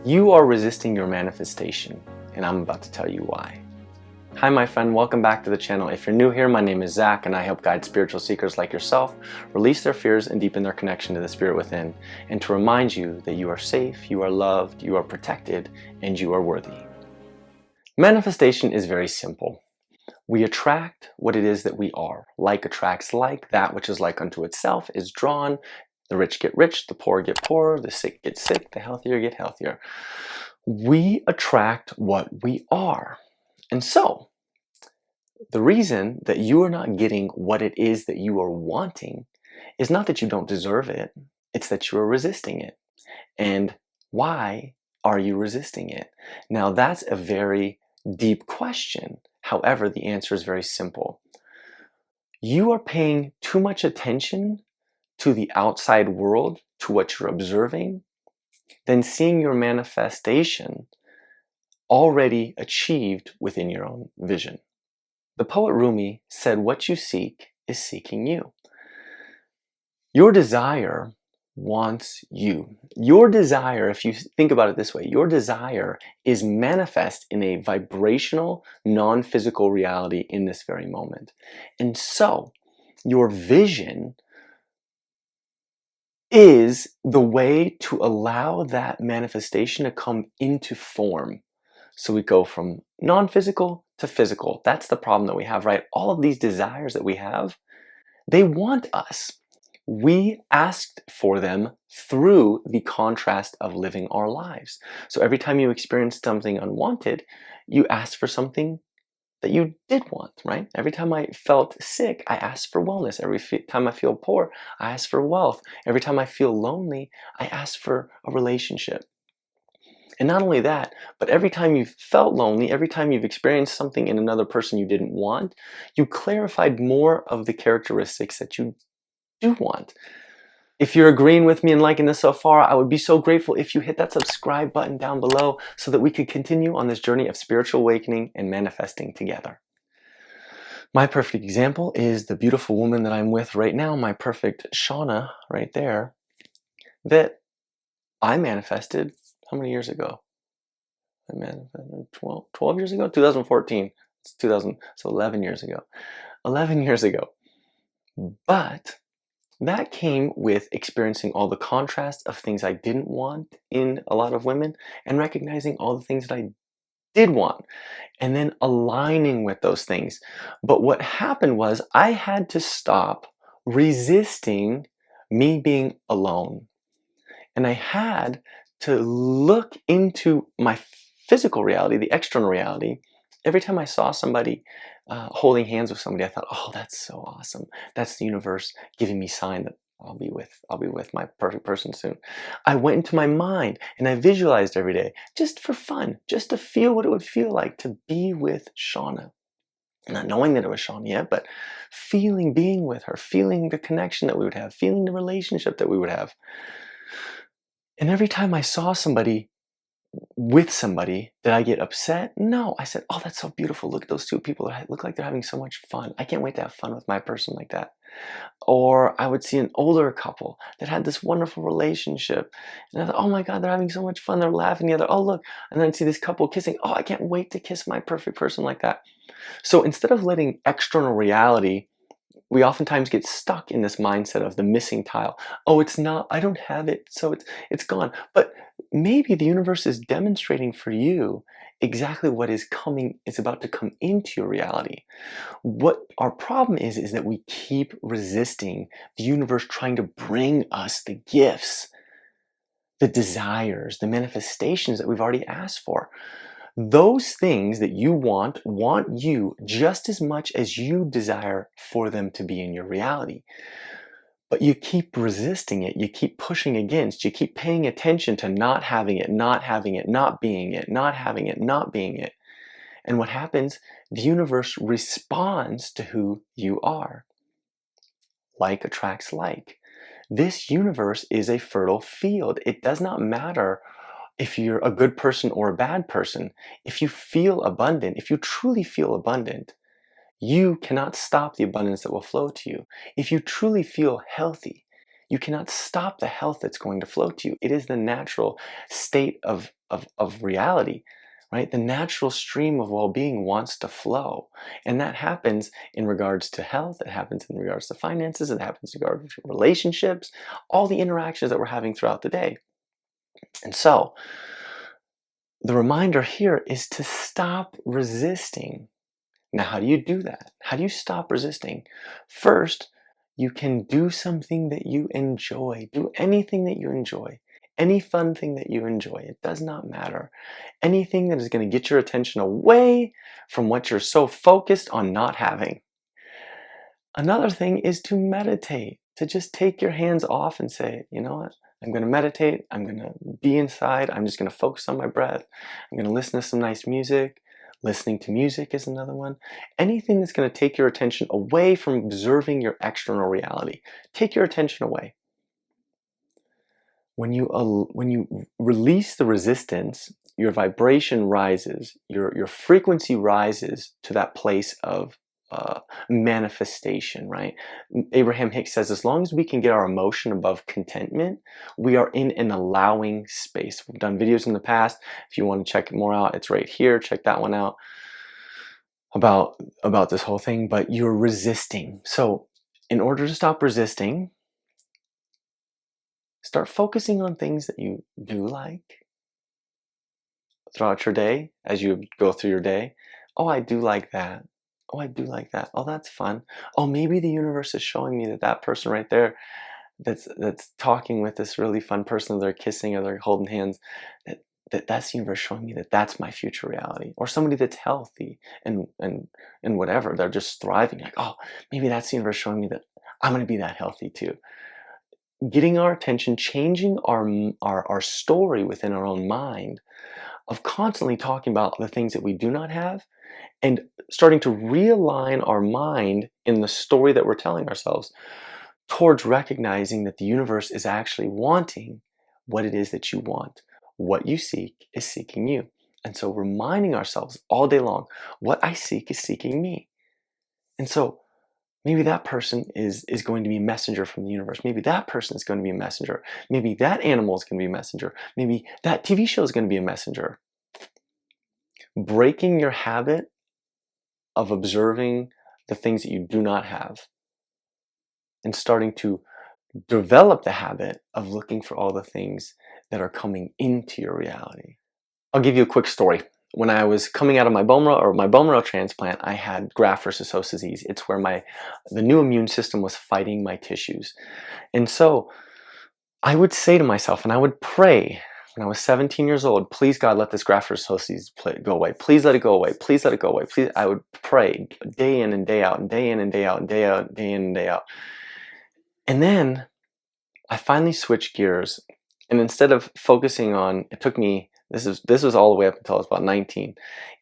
You are resisting your manifestation, and I'm about to tell you why. Hi my friend, welcome back to the channel. If you're new here, my name is Zach and I help guide spiritual seekers like yourself release their fears and deepen their connection to the spirit within, and to remind you that you are safe, you are loved, you are protected, and you are worthy. Manifestation is very simple. We attract what it is that we are. Like attracts like, that which is like unto itself is drawn. The rich get rich, the poor get poorer, the sick get sick, the healthier get healthier. We attract what we are. And so, the reason that you are not getting what it is that you are wanting is not that you don't deserve it, it's that you are resisting it. And why are you resisting it? Now, that's a very deep question. However, the answer is very simple. You are paying too much attention to the outside world, to what you're observing, than seeing your manifestation already achieved within your own vision. The poet Rumi said, "What you seek is seeking you." Your desire wants you. Your desire, if you think about it this way, your desire is manifest in a vibrational, non-physical reality in this very moment. And so, your vision is the way to allow that manifestation to come into form. So we go from non-physical to physical. That's the problem that we have, right? All of these desires that we have, they want us. We asked for them through the contrast of living our lives. So every time you experience something unwanted, you ask for something that you did want, right? Every time I felt sick, I asked for wellness. Every time I feel poor, I ask for wealth. Every time I feel lonely, I ask for a relationship. And not only that, but every time you've felt lonely, every time you've experienced something in another person you didn't want, you clarified more of the characteristics that you do want. If you're agreeing with me and liking this so far, I would be so grateful if you hit that subscribe button down below so that we could continue on this journey of spiritual awakening and manifesting together. My perfect example is the beautiful woman that I'm with right now, my perfect Shauna right there, that I manifested how many years ago? I manifested 12 years ago? 2014. It's 2000, so 11 years ago. 11 years ago. But that came with experiencing all the contrast of things I didn't want in a lot of women and recognizing all the things that I did want and then aligning with those things. But what happened was I had to stop resisting me being alone. And I had to look into my physical reality, the external reality. Every time I saw somebody holding hands with somebody, I thought, "Oh, that's so awesome! That's the universe giving me sign that I'll be with my perfect person soon." I went into my mind and I visualized every day, just for fun, just to feel what it would feel like to be with Shauna. Not knowing that it was Shauna yet, but feeling being with her, feeling the connection that we would have, feeling the relationship that we would have. And every time I saw somebody with somebody, did I get upset? No. I said, "Oh, that's so beautiful. Look at those two people. They look like they're having so much fun. I can't wait to have fun with my person like that." Or I would see an older couple that had this wonderful relationship. And I thought, "Oh my God, they're having so much fun. They're laughing together. Oh, look." And then I'd see this couple kissing. "Oh, I can't wait to kiss my perfect person like that." So instead of letting external reality, we oftentimes get stuck in this mindset of the missing tile. "Oh, it's not, I don't have it, so it's gone." But maybe the universe is demonstrating for you exactly what is about to come into your reality. What our problem is that we keep resisting the universe trying to bring us the gifts, the desires, the manifestations that we've already asked for. Those things that you want you just as much as you desire for them to be in your reality. But you keep resisting it, you keep pushing against, you keep paying attention to not having it, not having it, not being it, not having it, not being it. And what happens? The universe responds to who you are. Like attracts like. This universe is a fertile field. It does not matter if you're a good person or a bad person. If you feel abundant, if you truly feel abundant, you cannot stop the abundance that will flow to you. If you truly feel healthy, you cannot stop the health that's going to flow to you. It is the natural state of of reality, right? The natural stream of well-being wants to flow. And that happens in regards to health, it happens in regards to finances, it happens in regards to relationships, all the interactions that we're having throughout the day. And so, the reminder here is to stop resisting. Now, how do you do that? How do you stop resisting? First, you can do something that you enjoy. Do anything that you enjoy. Any fun thing that you enjoy. It does not matter. Anything that is going to get your attention away from what you're so focused on not having. Another thing is to meditate, to just take your hands off and say, you know what? I'm going to meditate. I'm going to be inside. I'm just going to focus on my breath. I'm going to listen to some nice music. Listening to music is another one. Anything that's going to take your attention away from observing your external reality. Take your attention away. When you release the resistance, your vibration rises, your frequency rises to that place of manifestation, right? Abraham Hicks says, as long as we can get our emotion above contentment, we are in an allowing space. We've done videos in the past. If you want to check more out, it's right here. Check that one out about this whole thing. But you're resisting. So in order to stop resisting, start focusing on things that you do like throughout your day as you go through your day. Oh, I do like that. Oh, I do like that. Oh, that's fun. Oh, maybe the universe is showing me that that person right there that's talking with this really fun person, they're kissing or they're holding hands, that's the universe showing me that that's my future reality. Or somebody that's healthy and whatever, they're just thriving. Like, oh, maybe that's the universe showing me that I'm going to be that healthy too. Getting our attention, changing our story within our own mind of constantly talking about the things that we do not have and starting to realign our mind in the story that we're telling ourselves towards recognizing that the universe is actually wanting what it is that you want. What you seek is seeking you. And so reminding ourselves all day long, what I seek is seeking me. And so maybe that person is going to be a messenger from the universe. Maybe that person is going to be a messenger. Maybe that animal is going to be a messenger. Maybe that TV show is going to be a messenger. Breaking your habit of observing the things that you do not have and starting to develop the habit of looking for all the things that are coming into your reality. I'll give you a quick story. When I was coming out of my bone marrow transplant, I had graft versus host disease. It's where the new immune system was fighting my tissues. And so I would say to myself, and I would pray when I was 17 years old, please God, let this graft versus host disease go away. Please let it go away. Please let it go away. Please. I would pray day in and day out, and day in and day out, and day out, day in and day out. And then I finally switched gears, and instead of focusing on, it took me, this was all the way up until I was about 19.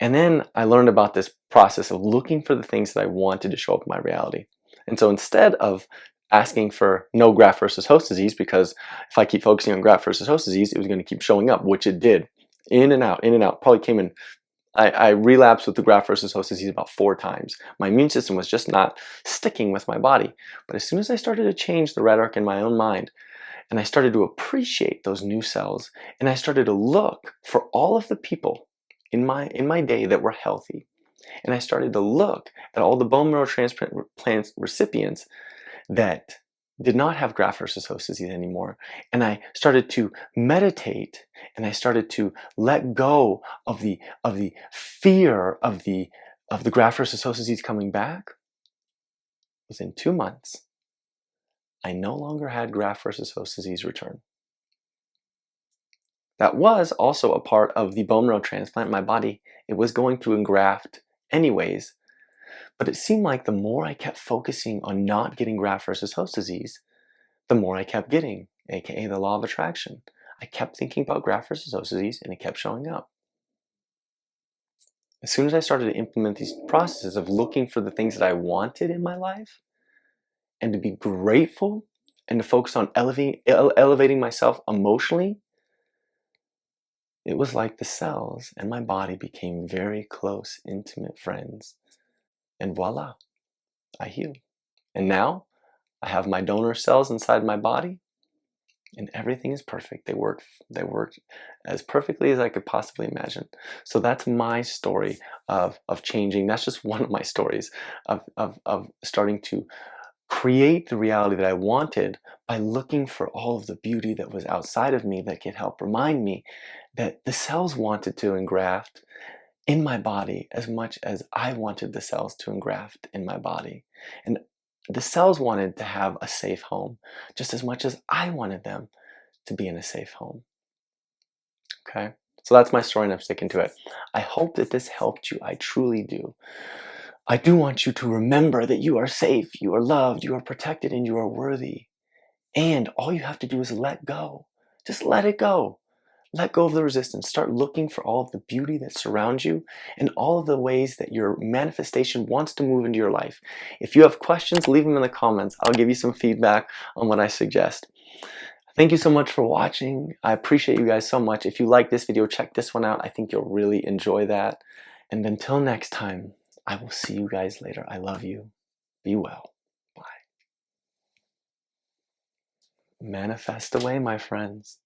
And then I learned about this process of looking for the things that I wanted to show up in my reality. And so instead of asking for no graft versus host disease, because if I keep focusing on graft versus host disease, it was going to keep showing up, which it did. In and out, in and out. Probably came in. I relapsed with the graft versus host disease about 4 times. My immune system was just not sticking with my body. But as soon as I started to change the rhetoric in my own mind, and I started to appreciate those new cells, and I started to look for all of the people in my day that were healthy, and I started to look at all the bone marrow transplant recipients that did not have graft versus host disease anymore, and I started to meditate, and I started to let go of the fear of the graft versus host disease coming back. Within 2 months, I no longer had graft versus host disease return. That was also a part of the bone marrow transplant. My body, it was going to engraft anyways, but it seemed like the more I kept focusing on not getting graft versus host disease, the more I kept getting, aka the law of attraction. I kept thinking about graft versus host disease and it kept showing up. As soon as I started to implement these processes of looking for the things that I wanted in my life and to be grateful and to focus on elevating myself emotionally, it was like the cells and my body became very close, intimate friends. And voila, I healed. And now I have my donor cells inside my body. and everything is perfect. They work as perfectly as I could possibly imagine. So that's my story of changing. That's just one of my stories of starting to create the reality that I wanted by looking for all of the beauty that was outside of me that could help remind me that the cells wanted to engraft in my body as much as I wanted the cells to engraft in my body. And the cells wanted to have a safe home just as much as I wanted them to be in a safe home. Okay? So that's my story and I'm sticking to it. I hope that this helped you. I truly do. I do want you to remember that you are safe, you are loved, you are protected, and you are worthy. And all you have to do is let go. Just let it go. Let go of the resistance. Start looking for all of the beauty that surrounds you and all of the ways that your manifestation wants to move into your life. If you have questions, leave them in the comments. I'll give you some feedback on what I suggest. Thank you so much for watching. I appreciate you guys so much. If you like this video, check this one out. I think you'll really enjoy that. And until next time, I will see you guys later. I love you. Be well. Bye. Manifest away, my friends.